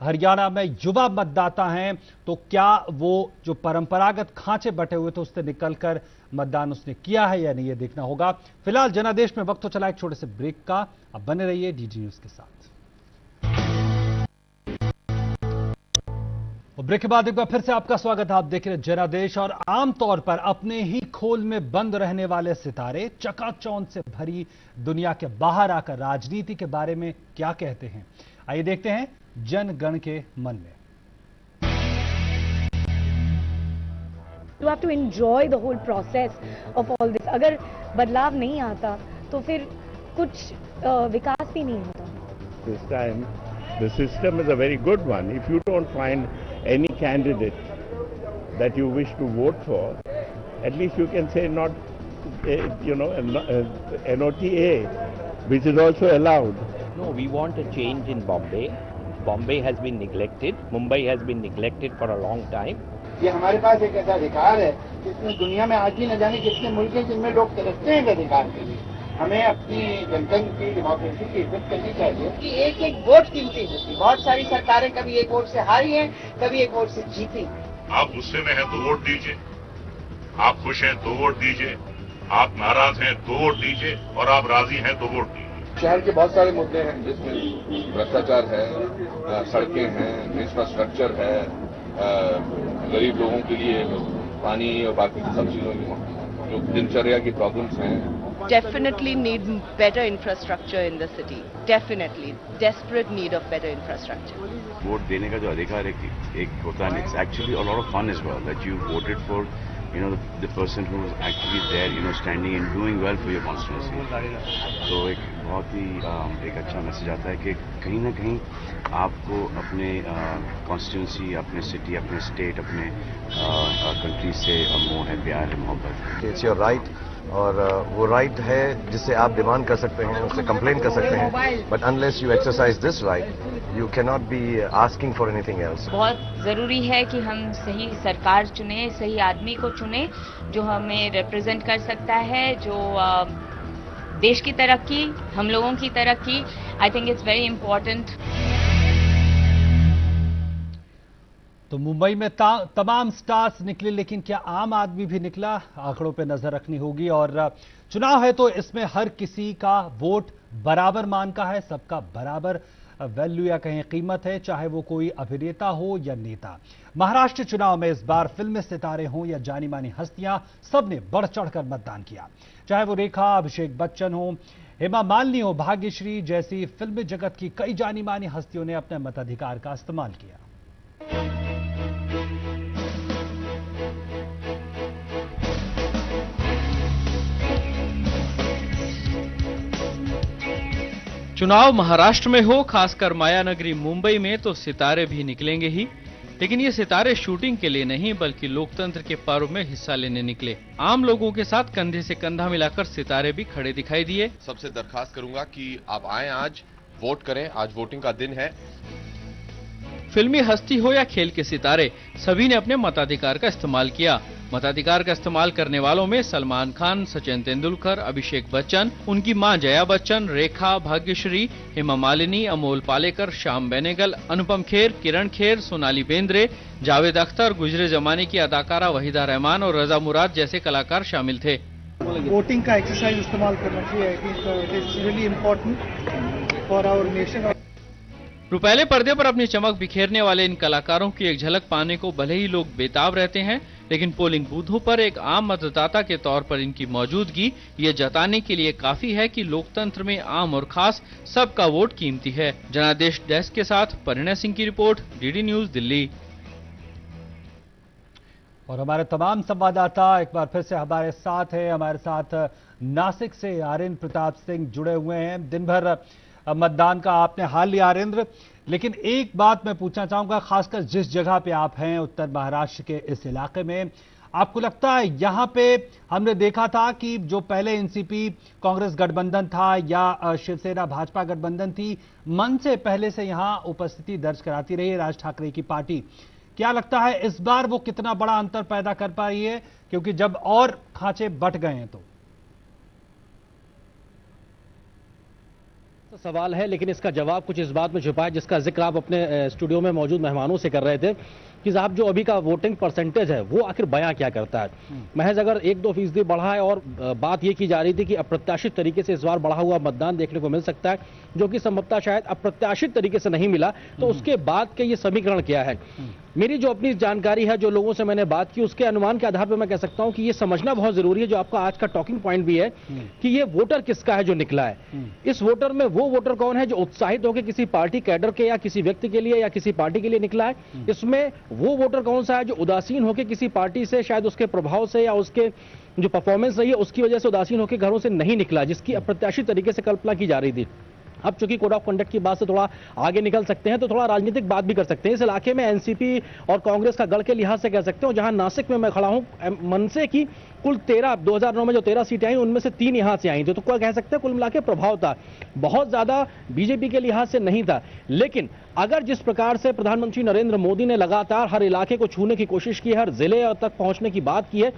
हरियाणा में युवा मतदाता हैं, तो क्या वो जो परंपरागत खांचे बटे हुए थे उससे निकलकर मतदान उसने किया है या नहीं, ये देखना होगा। फिलहाल जनादेश में वक्त तो चला एक छोटे से ब्रेक का। अब बने रहिए डीडी न्यूज के साथ। ब्रेक के बाद एक बार फिर से आपका स्वागत है। आप देख रहे हैं जनादेश। और आमतौर पर अपने ही खोल में बंद रहने वाले सितारे चकाचौंध से भरी दुनिया के बाहर आकर राजनीति के बारे में क्या कहते हैं, आइए देखते हैं जनगण के मन में। You have to enjoy the whole process of all this. अगर बदलाव नहीं आता तो फिर कुछ विकास भी नहीं होता। This time the system is a very good one. If you don't find any candidate that you wish to vote for, at least you can say not, NOTA, which is also allowed. No, we want a change in Bombay. Bombay has been neglected. Mumbai has been neglected for a long time. ये हमारे पास एक ऐसा अधिकार है जिसमें दुनिया में आज भी न जाने कितने मुल्क हैं जिनमें लोग तरसते हैं अधिकार के लिए। हमें अपनी जनतंत्र की, डेमोक्रेसी की इज्जत करनी चाहिए कि एक एक वोट कीमती होती है। बहुत सारी सरकारें कभी एक वोट से हारी हैं, कभी एक वोट से जीती। आप गुस्से में हैं तो वोट दीजिए, आप खुश हैं तो वोट दीजिए, आप नाराज हैं तो वोट दीजिए, और आप राजी हैं तो वोट दीजिए। शहर के बहुत सारे मुद्दे हैं जिसमें भ्रष्टाचार है, सड़कें हैं, इंफ्रास्ट्रक्चर है, गरीब लोगों के लिए पानी और बाकी सब चीजों की जो दिनचर्या की प्रॉब्लम्स हैं। Definitely need better infrastructure in the city. Definitely, desperate need of better infrastructure. Vote देने का जो अधिकार एक होता है, it's actually a lot of fun as well that you voted for, the person who is actually there, standing and doing well for your constituency. तो एक बहुत ही एक अच्छा मैसेज आता है कि कहीं ना कहीं आपको अपने कॉन्स्टिट्यूंसी, अपने सिटी, अपने स्टेट, अपने कंट्री से मोह है, प्यार है, मोहब्बत। इट्स योर राइट, और वो राइट है जिससे आप डिमांड कर सकते हैं, उससे कंप्लेन कर सकते हैं, but unless you exercise this right you can not be asking for anything else. बहुत ज़रूरी है कि हम सही सरकार चुने, सही आदमी को चुने जो हमें रिप्रेजेंट कर सकता है, जो देश की तरक्की, हम लोगों की तरक्की। I think it's very important. तो मुंबई में तमाम स्टार्स निकले, लेकिन क्या आम आदमी भी निकला? आंकड़ों पे नजर रखनी होगी। और चुनाव है तो इसमें हर किसी का वोट बराबर मान का है, सबका बराबर वैल्यू या कहीं कीमत है, चाहे वो कोई अभिनेता हो या नेता। महाराष्ट्र चुनाव में इस बार फिल्मी सितारे हों या जानी मानी हस्तियां, सबने बढ़ चढ़कर मतदान किया। चाहे वो रेखा, अभिषेक बच्चन हो, हेमा मालिनी हो, भाग्यश्री जैसी फिल्मी जगत की कई जानी मानी हस्तियों ने अपने मताधिकार का इस्तेमाल किया। चुनाव महाराष्ट्र में हो, खासकर मायानगरी मुंबई में, तो सितारे भी निकलेंगे ही। लेकिन ये सितारे शूटिंग के लिए नहीं बल्कि लोकतंत्र के पर्व में हिस्सा लेने निकले। आम लोगों के साथ कंधे से कंधा मिलाकर सितारे भी खड़े दिखाई दिए। सबसे दरखास्त करूंगा कि आप आएं, आज वोट करें, आज वोटिंग का दिन है। फिल्मी हस्ती हो या खेल के सितारे, सभी ने अपने मताधिकार का इस्तेमाल किया। मताधिकार का इस्तेमाल करने वालों में सलमान खान, सचिन तेंदुलकर, अभिषेक बच्चन, उनकी मां जया बच्चन, रेखा, भाग्यश्री, हेमा मालिनी, अमोल पालेकर, श्याम बेनेगल, अनुपम खेर, किरण खेर, सोनाली बेंद्रे, जावेद अख्तर, गुजरे जमाने की अदाकारा वहीदा रहमान और रजा मुराद जैसे कलाकार शामिल थे। वोटिंग का एक्सरसाइज इस्तेमाल करना चाहिए। It is really important for our nation. रुपैले पर्दे पर अपनी चमक बिखेरने वाले इन कलाकारों की एक झलक पाने को भले ही लोग बेताब रहते हैं, लेकिन पोलिंग बूथों पर एक आम मतदाता के तौर पर इनकी मौजूदगी ये जताने के लिए काफी है कि लोकतंत्र में आम और खास सबका वोट कीमती है। जनादेश डेस्क के साथ परिणय सिंह की रिपोर्ट, डीडी न्यूज दिल्ली। और हमारे तमाम संवाददाता एक बार फिर से हमारे साथ है। हमारे साथ नासिक से आर्यन प्रताप सिंह जुड़े हुए हैं। दिन भर मतदान का आपने हाल लिया आर्येंद्र, लेकिन एक बात मैं पूछना चाहूंगा, खासकर जिस जगह पे आप हैं उत्तर महाराष्ट्र के इस इलाके में, आपको लगता है यहां पे हमने देखा था कि जो पहले एनसीपी कांग्रेस गठबंधन था या शिवसेना भाजपा गठबंधन थी, मन से पहले से यहां उपस्थिति दर्ज कराती रही है राज ठाकरे की पार्टी। क्या लगता है इस बार वो कितना बड़ा अंतर पैदा कर पाई है, क्योंकि जब और खांचे बट गए हैं तो सवाल है, लेकिन इसका जवाब कुछ इस बात में छुपा है जिसका जिक्र आप अपने स्टूडियो में मौजूद मेहमानों से कर रहे थे कि साहब जो अभी का वोटिंग परसेंटेज है वो आखिर बयां क्या करता है। महज अगर 1-2% बढ़ा है और बात ये की जा रही थी कि अप्रत्याशित तरीके से इस बार बढ़ा हुआ मतदान देखने को मिल सकता है, जो कि संभवतः शायद अप्रत्याशित तरीके से नहीं मिला, तो उसके बाद के ये समीकरण क्या है। मेरी जो अपनी जानकारी है, जो लोगों से मैंने बात की, उसके अनुमान के आधार पर मैं कह सकता हूं कि ये समझना बहुत जरूरी है, जो आपका आज का टॉकिंग पॉइंट भी है, कि ये वोटर किसका है जो निकला है। इस वोटर में वो वोटर कौन है जो उत्साहित होकर किसी पार्टी कैडर के या किसी व्यक्ति के लिए या किसी पार्टी के लिए निकला है। इसमें वो वोटर कौन सा है जो उदासीन होकर किसी पार्टी से, शायद उसके प्रभाव से या उसके जो परफॉर्मेंस रही है उसकी वजह से उदासीन होकर घरों से नहीं निकला, जिसकी अप्रत्याशित तरीके से कल्पना की जा रही थी। अब चूंकि कोड ऑफ कंडक्ट की बात से थोड़ा आगे निकल सकते हैं तो थोड़ा राजनीतिक बात भी कर सकते हैं। इस इलाके में एनसीपी और कांग्रेस का गढ़ के लिहाज से कह सकते हो, जहां नासिक में मैं खड़ा हूं, मनसे की कुल 2009 में जो 13 सीटें आई उनमें से 3 यहां से आई थी, तो क्या कह सकते हैं कुल मिलाकर प्रभाव था, बहुत ज्यादा बीजेपी के लिहाज से नहीं था। लेकिन अगर जिस प्रकार से प्रधानमंत्री नरेंद्र मोदी ने लगातार हर इलाके को छूने की कोशिश की है, हर जिले तक पहुंचने की बात की है,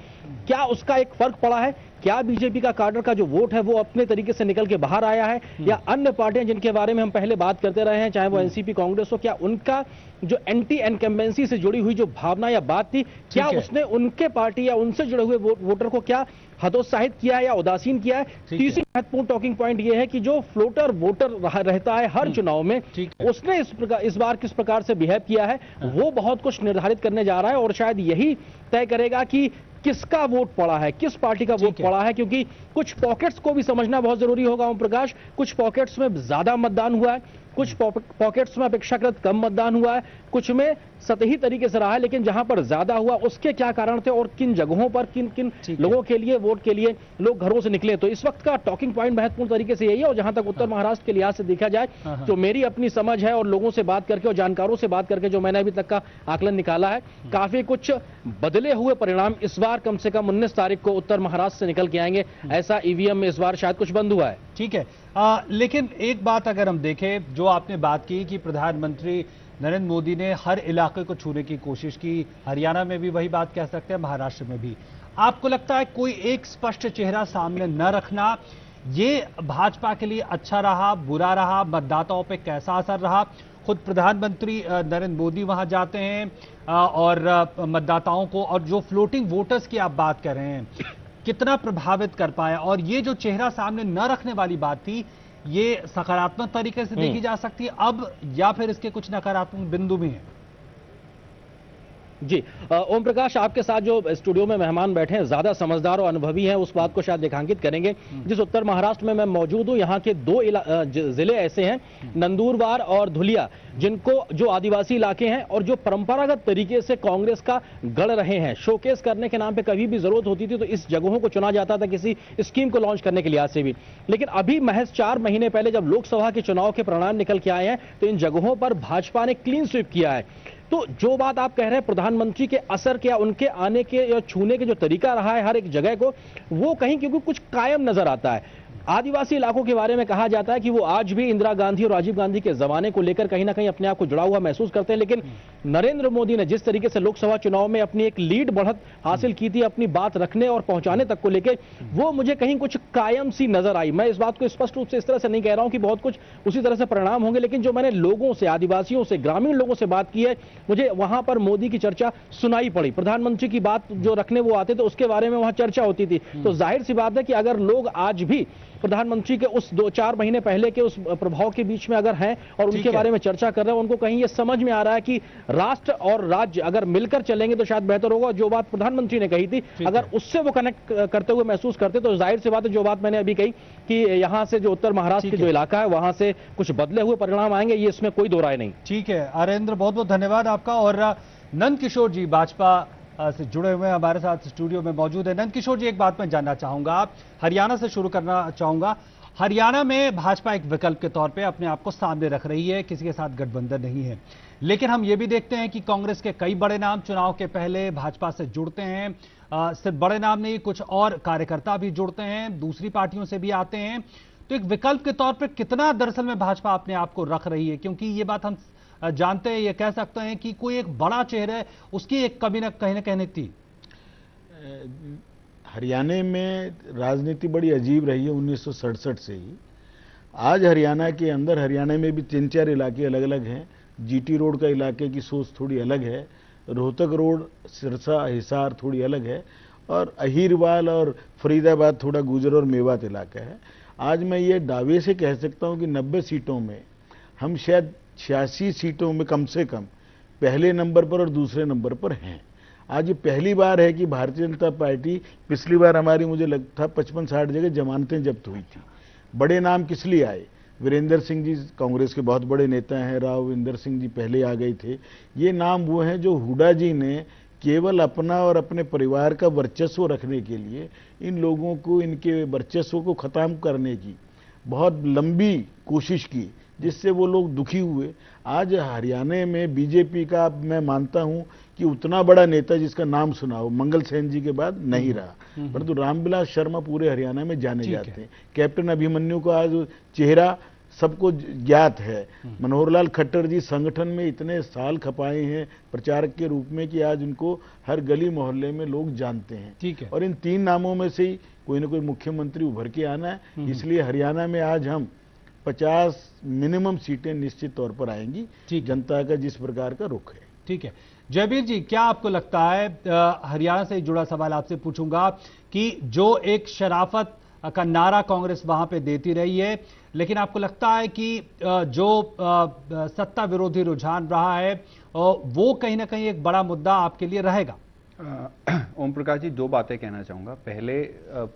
क्या उसका एक फर्क पड़ा है? क्या बीजेपी का कार्डर का जो वोट है वो अपने तरीके से निकल के बाहर आया है, या अन्य पार्टियां जिनके बारे में हम पहले बात करते रहे हैं, चाहे वो एनसीपी कांग्रेस हो, क्या उनका जो एंटी इनकम्बेंसी से जुड़ी हुई जो भावना या बात थी, क्या उसने उनके पार्टी या उनसे जुड़े हुए वोटर को क्या हतोत्साहित किया है या उदासीन किया है? तीसरी महत्वपूर्ण टॉकिंग पॉइंट ये है कि जो फ्लोटर वोटर रहता है हर चुनाव में, उसने इस बार किस प्रकार से बिहेव किया है, वो बहुत कुछ निर्धारित करने जा रहा है और शायद यही तय करेगा कि किसका वोट पड़ा है, किस पार्टी का वोट पड़ा है। क्योंकि कुछ पॉकेट्स को भी समझना बहुत जरूरी होगा ओम प्रकाश, कुछ पॉकेट्स में ज्यादा मतदान हुआ है, कुछ पॉकेट्स में अपेक्षाकृत कम मतदान हुआ है, कुछ में सतही तरीके से रहा है, लेकिन जहां पर ज्यादा हुआ उसके क्या कारण थे और किन जगहों पर किन किन लोगों के लिए वोट के लिए लोग घरों से निकले। तो इस वक्त का टॉकिंग पॉइंट महत्वपूर्ण तरीके से यही है। और जहां तक उत्तर महाराष्ट्र के लिहाज से देखा जाए तो मेरी अपनी समझ है और लोगों से बात करके और जानकारों से बात करके जो मैंने अभी तक का आकलन निकाला है, काफी कुछ बदले हुए परिणाम इस बार कम से कम 19 तारीख को उत्तर महाराष्ट्र से निकल के आएंगे। ऐसा ईवीएम में इस बार शायद कुछ बंद हुआ है। ठीक है, लेकिन एक बात अगर हम देखें, जो आपने बात की कि प्रधानमंत्री नरेंद्र मोदी ने हर इलाके को छूने की कोशिश की, हरियाणा में भी वही बात कह सकते हैं, महाराष्ट्र में भी, आपको लगता है कोई एक स्पष्ट चेहरा सामने न रखना ये भाजपा के लिए अच्छा रहा, बुरा रहा, मतदाताओं पे कैसा असर रहा? खुद प्रधानमंत्री नरेंद्र मोदी वहां जाते हैं और मतदाताओं को, और जो फ्लोटिंग वोटर्स की आप बात कर रहे हैं, कितना प्रभावित कर पाया? और ये जो चेहरा सामने न रखने वाली बात थी, ये सकारात्मक तरीके से देखी जा सकती है अब, या फिर इसके कुछ नकारात्मक बिंदु भी हैं? जी, ओम प्रकाश, आपके साथ जो स्टूडियो में मेहमान बैठे हैं ज्यादा समझदार और अनुभवी हैं, उस बात को शायद रेखांकित करेंगे। जिस उत्तर महाराष्ट्र में मैं मौजूद हूं, यहाँ के 2 जिले ऐसे हैं, नंदुरबार और धुलिया, जिनको जो आदिवासी इलाके हैं और जो परंपरागत तरीके से कांग्रेस का गढ़ रहे हैं। शोकेस करने के नाम पे कभी भी जरूरत होती थी तो इस जगहों को चुना जाता था किसी स्कीम को लॉन्च करने के लिहाज से भी। लेकिन अभी महज 4 महीने पहले जब लोकसभा के चुनाव के परिणाम निकल के आए हैं तो इन जगहों पर भाजपा ने क्लीन स्वीप किया है। तो जो बात आप कह रहे हैं प्रधानमंत्री के असर के या उनके आने के या छूने के जो तरीका रहा है हर एक जगह को, वो कहीं क्योंकि कुछ कायम नजर आता है। आदिवासी इलाकों के बारे में कहा जाता है कि वो आज भी इंदिरा गांधी और राजीव गांधी के जमाने को लेकर कहीं ना कहीं अपने आप को जुड़ा हुआ महसूस करते हैं। लेकिन नरेंद्र मोदी ने जिस तरीके से लोकसभा चुनाव में अपनी एक लीड बढ़त हासिल की थी अपनी बात रखने और पहुंचाने तक को लेकर, वो मुझे कहीं कुछ कायम सी नजर आई। मैं इस बात को स्पष्ट रूप से इस तरह से नहीं कह रहा हूं कि बहुत कुछ उसी तरह से परिणाम होंगे, लेकिन जो मैंने लोगों से, आदिवासियों से, ग्रामीण लोगों से बात की है, मुझे वहां पर मोदी की चर्चा सुनाई पड़ी। प्रधानमंत्री की बात जो रखने वो आते थे उसके बारे में वहां चर्चा होती थी। तो जाहिर सी बात है कि अगर लोग आज भी प्रधानमंत्री के उस 2-4 महीने पहले के उस प्रभाव के बीच में अगर हैं और उनके बारे में चर्चा कर रहे हैं, उनको कहीं ये समझ में आ रहा है कि राष्ट्र और राज्य अगर मिलकर चलेंगे तो शायद बेहतर होगा। जो बात प्रधानमंत्री ने कही थी, अगर उससे वो कनेक्ट करते हुए महसूस करते तो जाहिर सी बात है जो बात मैंने अभी कही कि यहां से जो उत्तर महाराष्ट्र के जो इलाका है वहां से कुछ बदले हुए परिणाम आएंगे, ये इसमें कोई दो राय नहीं। ठीक है आरेंद्र, बहुत बहुत धन्यवाद आपका। और नंद किशोर जी भाजपा से जुड़े हुए हैं, हमारे साथ स्टूडियो में मौजूद है। नंद किशोर जी, एक बात मैं जानना चाहूंगा, हरियाणा से शुरू करना चाहूंगा। हरियाणा में भाजपा एक विकल्प के तौर पे अपने आप को सामने रख रही है, किसी के साथ गठबंधन नहीं है, लेकिन हम ये भी देखते हैं कि कांग्रेस के कई बड़े नाम चुनाव के पहले भाजपा से जुड़ते हैं। सिर्फ बड़े नाम नहीं, कुछ और कार्यकर्ता भी जुड़ते हैं, दूसरी पार्टियों से भी आते हैं। तो एक विकल्प के तौर पर कितना दरअसल में भाजपा अपने आप को रख रही है, क्योंकि ये बात हम जानते हैं, ये कह सकते हैं कि कोई एक बड़ा चेहरा है, उसकी एक कभी न कहीं थी। हरियाणा में राजनीति बड़ी अजीब रही है 1967 से ही। आज हरियाणा के अंदर, हरियाणा में भी 3-4 इलाके अलग अलग हैं। जीटी रोड का इलाके की सोच थोड़ी अलग है, रोहतक रोड, सिरसा, हिसार थोड़ी अलग है, और अहीरवाल और फरीदाबाद थोड़ा गुजर और मेवात इलाका है। आज मैं ये दावे से कह सकता हूं कि 90 सीटों में हम शायद 86 सीटों में कम से कम पहले नंबर पर और दूसरे नंबर पर हैं। आज ये पहली बार है कि भारतीय जनता पार्टी, पिछली बार हमारी मुझे लगता 55-60 जगह जमानतें जब्त हुई थी। बड़े नाम किस लिए आए? वीरेंद्र सिंह जी कांग्रेस के बहुत बड़े नेता हैं, राव इंदर सिंह जी पहले आ गए थे। ये नाम वो हैं जो हुड्डा जी ने केवल अपना और अपने परिवार का वर्चस्व रखने के लिए इन लोगों को, इनके वर्चस्व को खत्म करने की बहुत लंबी कोशिश की, जिससे वो लोग दुखी हुए। आज हरियाणा में बीजेपी का मैं मानता हूं कि उतना बड़ा नेता जिसका नाम सुना हो मंगल सेन जी के बाद नहीं रहा, परंतु रामविलास शर्मा पूरे हरियाणा में जाने जाते हैं। कैप्टन अभिमन्यु का आज चेहरा सबको ज्ञात है। मनोहर लाल खट्टर जी संगठन में इतने साल खपाए हैं प्रचारक के रूप में कि आज उनको हर गली मोहल्ले में लोग जानते हैं। ठीक है। और इन 3 नामों में से ही कोई ना कोई मुख्यमंत्री उभर के आना है। इसलिए हरियाणा में आज हम 50 मिनिमम सीटें निश्चित तौर पर आएंगी, जनता का जिस प्रकार का रुख है। ठीक है। जयवीर जी, क्या आपको लगता है, हरियाणा से जुड़ा सवाल आपसे पूछूंगा, कि जो एक शराफत का नारा कांग्रेस वहां पे देती रही है, लेकिन आपको लगता है कि जो सत्ता विरोधी रुझान रहा है वो कहीं ना कहीं एक बड़ा मुद्दा आपके लिए रहेगा? ओम प्रकाश जी, 2 बातें कहना चाहूंगा। पहले,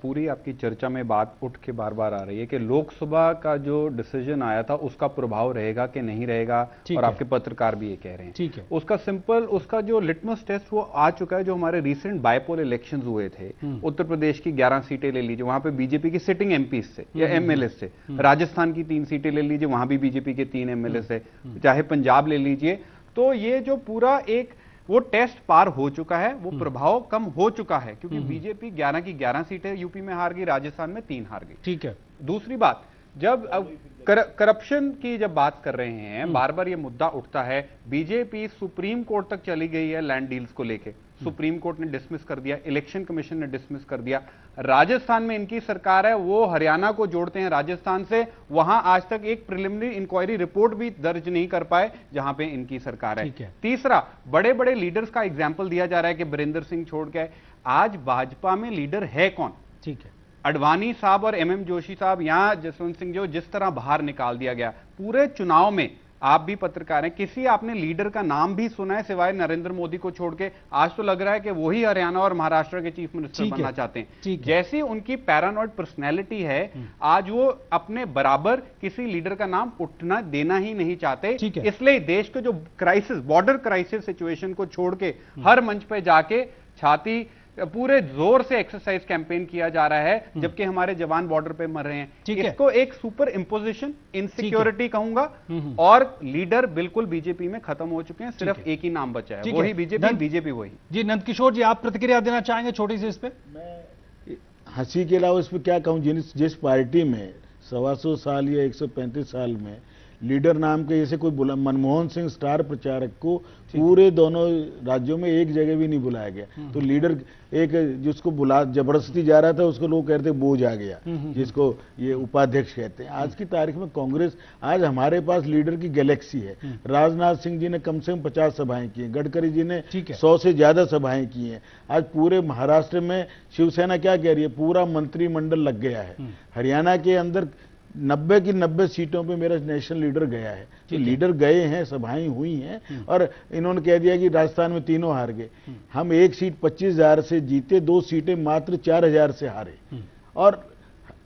पूरी आपकी चर्चा में बात उठ के बार बार आ रही है कि लोकसभा का जो डिसीजन आया था उसका प्रभाव रहेगा कि नहीं रहेगा, और आपके पत्रकार भी ये कह रहे हैं। ठीक है। उसका सिंपल, उसका जो लिटमस टेस्ट वो आ चुका है। जो हमारे रिसेंट बाइपोल इलेक्शंस हुए थे, उत्तर प्रदेश की 11 सीटें ले लीजिए, वहां पे बीजेपी की सिटिंग एमपी से या एमएलए से, राजस्थान की 3 सीटें ले लीजिए, वहां भी बीजेपी के 3 एमएलए से, चाहे पंजाब ले लीजिए, तो ये जो पूरा एक वो टेस्ट पार हो चुका है, वो प्रभाव कम हो चुका है, क्योंकि बीजेपी 11 की 11 सीटें यूपी में हार गई, राजस्थान में 3 हार गई। ठीक है। दूसरी बात, जब करप्शन की जब बात कर रहे हैं, बार बार ये मुद्दा उठता है, बीजेपी सुप्रीम कोर्ट तक चली गई है लैंड डील्स को लेके, सुप्रीम कोर्ट ने डिसमिस कर दिया, इलेक्शन कमीशन ने डिसमिस कर दिया। राजस्थान में इनकी सरकार है, वो हरियाणा को जोड़ते हैं राजस्थान से, वहां आज तक एक प्रिलिमिनरी इंक्वायरी रिपोर्ट भी दर्ज नहीं कर पाए जहां पे इनकी सरकार है। तीसरा, बड़े बड़े लीडर्स का एग्जाम्पल दिया जा रहा है कि वीरेंद्र सिंह छोड़ के, आज भाजपा में लीडर है कौन? ठीक है। अडवाणी साहब और एमएम जोशी साहब, यहां जसवंत सिंह जो जिस तरह बाहर निकाल दिया गया पूरे चुनाव में, आप भी पत्रकार हैं, किसी आपने लीडर का नाम भी सुना है सिवाय नरेंद्र मोदी को छोड़ के? आज तो लग रहा है कि वही हरियाणा और महाराष्ट्र के चीफ मिनिस्टर बनना चाहते हैं। जैसी उनकी पैरानॉइड पर्सनैलिटी है, आज वो अपने बराबर किसी लीडर का नाम उठना देना ही नहीं चाहते। इसलिए देश के जो क्राइसिस, बॉर्डर क्राइसिस सिचुएशन को छोड़ के हर मंच पे जाके छाती पूरे जोर से एक्सरसाइज कैंपेन किया जा रहा है, जबकि हमारे जवान बॉर्डर पे मर रहे हैं। इसको एक सुपर इंपोजिशन, इनसिक्योरिटी कहूंगा, और लीडर बिल्कुल बीजेपी में खत्म हो चुके हैं, सिर्फ एक ही नाम बचा है, वही बीजेपी वही। जी नंदकिशोर जी, आप प्रतिक्रिया देना चाहेंगे छोटी सी इस पे? मैं हंसी के अलावा इस पर क्या कहूं, जिस पार्टी में 125 साल या 135 साल में लीडर नाम के जैसे कोई बुला, मनमोहन सिंह स्टार प्रचारक को पूरे दोनों राज्यों में एक जगह भी नहीं बुलाया गया, तो लीडर एक जिसको बुला जबरदस्ती जा रहा था उसको लोग कहते बोझ आ गया, जिसको ये उपाध्यक्ष कहते हैं। आज की तारीख में कांग्रेस, आज हमारे पास लीडर की गैलेक्सी है। राजनाथ सिंह जी ने कम से कम 50 सभाएं की हैं, गडकरी जी ने 100 से ज्यादा सभाएं की हैं। आज पूरे महाराष्ट्र में शिवसेना क्या कह रही है, पूरा मंत्रिमंडल लग गया है। हरियाणा के अंदर 90 की 90 सीटों पे मेरा नेशनल लीडर गया है, तो लीडर गए हैं, सभाएं हुई हैं, और इन्होंने कह दिया कि राजस्थान में 3 हार गए। हम 1 सीट 25,000 से जीते, 2 सीटें मात्र 4,000 से हारे। और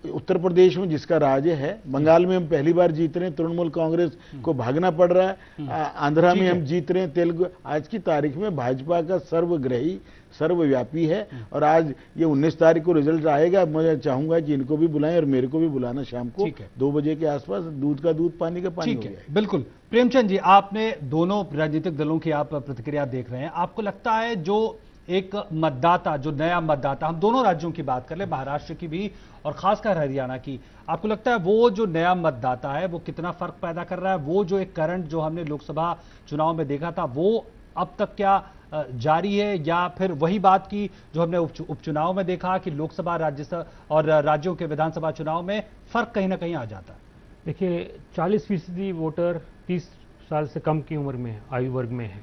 उत्तर प्रदेश में जिसका राज है, बंगाल में हम पहली बार जीत रहे हैं, तृणमूल कांग्रेस को भागना पड़ रहा है, आंध्रा में हम जीत रहे हैं, तेलुगु। आज की तारीख में भाजपा का सर्वग्राही, सर्वव्यापी है, और आज ये 19 तारीख को रिजल्ट आएगा। मैं चाहूंगा कि इनको भी बुलाएं और मेरे को भी बुलाना शाम को 2 बजे के आसपास। दूध का दूध, पानी का पानी हो गया। बिल्कुल। प्रेमचंद जी, आपने दोनों राजनीतिक दलों की आप प्रतिक्रिया देख रहे हैं, आपको लगता है जो एक मतदाता, जो नया मतदाता, हम दोनों राज्यों की बात कर ले, महाराष्ट्र की भी और खासकर हरियाणा की, आपको लगता है वो जो नया मतदाता है वो कितना फर्क पैदा कर रहा है? वो जो एक करंट जो हमने लोकसभा चुनाव में देखा था वो अब तक क्या जारी है, या फिर वही बात की जो हमने उपचुनाव में देखा कि लोकसभा, राज्यसभा और राज्यों के विधानसभा चुनाव में फर्क कहीं ना कहीं आ जाता है? देखिए 40% वोटर 30 साल से कम की उम्र में आयु वर्ग में है,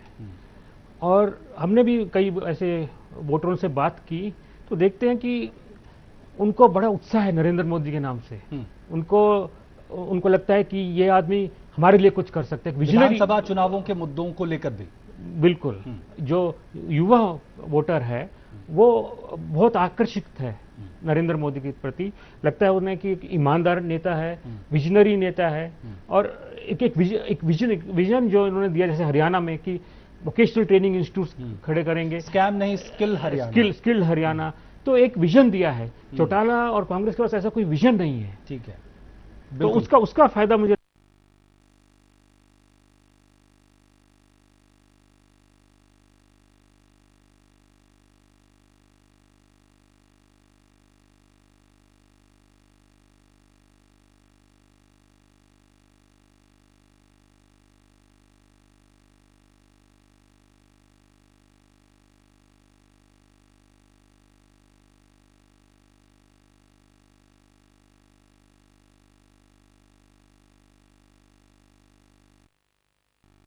और हमने भी कई ऐसे वोटरों से बात की तो देखते हैं कि उनको बड़ा उत्साह है नरेंद्र मोदी के नाम से। उनको लगता है कि ये आदमी हमारे लिए कुछ कर सकते हैं। विधानसभा चुनावों के मुद्दों को लेकर भी बिल्कुल, जो युवा वोटर है वो बहुत आकर्षित है नरेंद्र मोदी के प्रति। लगता है उन्हें कि एक ईमानदार नेता है, विजनरी नेता है, और एक विजन जो इन्होंने दिया, जैसे हरियाणा में कि वोकेशनल ट्रेनिंग इंस्टीट्यूट खड़े करेंगे, स्कैम नहीं स्किल हरियाणा, तो एक विजन दिया है। चौटाला और कांग्रेस के पास ऐसा कोई विजन नहीं है। ठीक है, तो उसका फायदा मुझे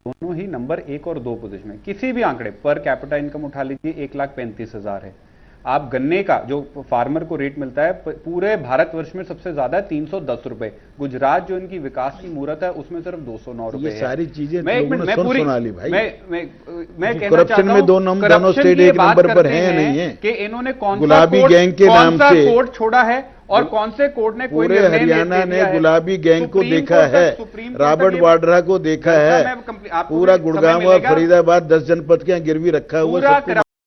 दोनों ही नंबर 1 और 2 पोजीशन में। किसी भी आंकड़े पर कैपिटा इनकम उठा लीजिए 1,35,000 है। आप गन्ने का जो फार्मर को रेट मिलता है पूरे भारतवर्ष में सबसे ज्यादा 310 रुपए। गुजरात जो इनकी विकास की मूर्त है उसमें सिर्फ 209 रुपए है। सारी चीजें मैं सुना ली भाई। मैं कहना करप्शन में दोनों स्टेट एक नंबर पर है नहीं है कि इन्होंने कौन गुलाबी गैंग के नाम से कोर्ट छोड़ा है और कौन से कोर्ट ने कोई पूरे हरियाणा ने गुलाबी गैंग को देखा है, रॉबर्ट वाड्रा को देखा है, पूरा गुड़गांव और फरीदाबाद 10 जनपद के गिरवी रखा हुआ।